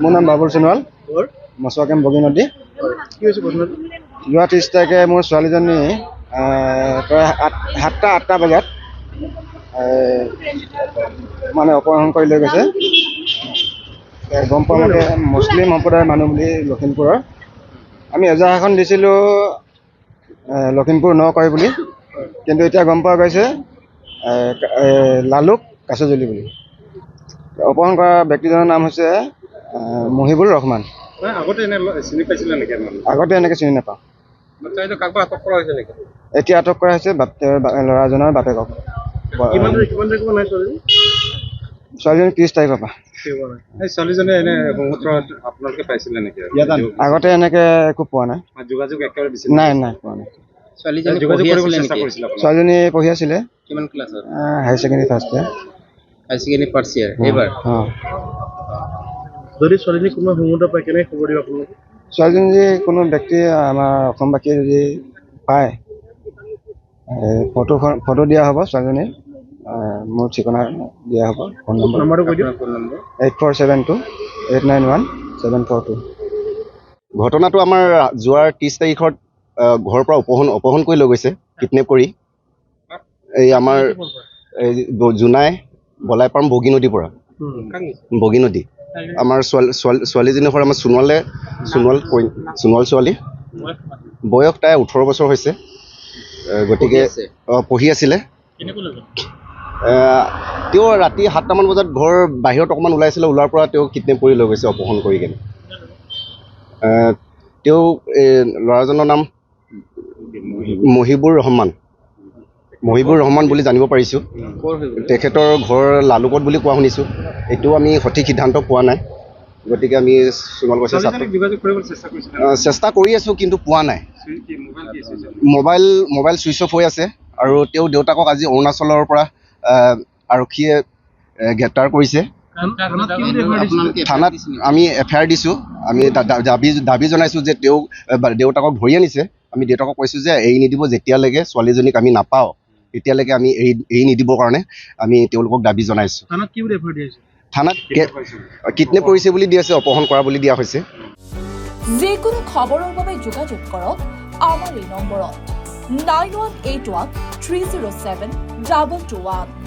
মোৰ নাম বাবুল সোণোৱাল, মচুৱা কেম্প বগী নদী। যোৱা 30 তাৰিখে মোৰ ছোৱালীজনী প্ৰায় 7টা বজাত মানে অপহৰণ কৰি লৈ গৈছে। গম পোৱা মতে মুছলিম সম্প্ৰদায়ৰ মানুহ বুলি লখিমপুৰৰ। আমি এজাহাৰখন দিছিলোঁ লখিমপুৰ নকয় বুলি, কিন্তু এতিয়া গম পোৱা গৈছে লালুক কাছজুলি বুলি। অপহৰণ কৰা ব্যক্তিজনৰ নাম হৈছে মহিবুৰ ৰহমান। আগতে এনেকৈ চিনি নাপাওঁ। এতিয়া আটক কৰা হৈছে ল'ৰাজনৰ বাপেকক। ছোৱালীজনী 30 তাৰিখৰ পৰা। আগতে এনেকে একো পোৱা নাই। নাই পোৱা নাই। ছোৱালীজনী পঢ়ি আছিলে হায়াৰ ছেকেণ্ডেৰী ফাৰ্ষ্ট ইয়াৰ। এইবাৰ যদি ছোৱালীজনী কোনোবা সংগত পায় কেনেকৈ খবৰ দিব আপোনালোকে? ছোৱালীজনী যদি কোনো ব্যক্তি আমাৰ অসমবাসীয়ে যদি পায় ফটো দিয়া হ'ব। ছোৱালীজনীৰ মোৰ ঠিকনা দিয়া হ'ব। ফোন নম্বৰটো কৈ দিয়ক। 8472891742। ঘটনাটো আমাৰ যোৱাৰ 30 তাৰিখত ঘৰৰ পৰা অপহৰণ কৰি লৈ গৈছে, কিডনেপ কৰি। এই আমাৰ জোনাই বলাইপাম বগী নদীৰ পৰা। বগী নদী আমাৰ ছোৱালীজনীৰ ঘৰ আমাৰ সোণোৱাল ছোৱালী। বয়স তাই 18 বছৰ হৈছে। গতিকে পঢ়ি আছিলে। তেওঁ ৰাতি 7টামান বজাত ঘৰ বাহিৰত অকণমান ওলাইছিলে। ওলোৱাৰ পৰা তেওঁ কিডনেপ কৰি লৈ গৈছে অপহৰণ কৰি কিনে। তেওঁ ল'ৰাজনৰ নাম মহিবুৰ ৰহমান বুলি জানিব পাৰিছোঁ। তেখেতৰ ঘৰ লালুকত বুলি কোৱা শুনিছোঁ। এইটোও আমি সঠিক সিদ্ধান্ত পোৱা নাই। গতিকে আমি সোণোৱাল কৈছে চেষ্টা কৰি আছোঁ, কিন্তু পোৱা নাই। মোবাইল ছুইচ অফ হৈ আছে। আৰু তেওঁ দেউতাকক আজি অৰুণাচলৰ পৰা আৰক্ষীয়ে গ্ৰেপ্তাৰ কৰিছে। থানাত আমি FIR দিছোঁ। আমি দাবী জনাইছোঁ যে তেওঁক দেউতাকক ধৰি আনিছে। আমি দেউতাকক কৈছোঁ যে এৰি নিদিব, যেতিয়ালৈকে ছোৱালীজনীক আমি নাপাওঁ তেতিয়ালৈকে আমি এৰি নিদিবৰ কাৰণে আমি তেওঁলোকক দাবী জনাইছোঁ। থানাত কিডনেপ কৰিছে বুলি দি আছে, অপহৰণ কৰা বুলি দিয়া হৈছে। যিকোনো খবৰৰ বাবে যোগাযোগ কৰক আমাৰ এই নম্বৰত 9181307221।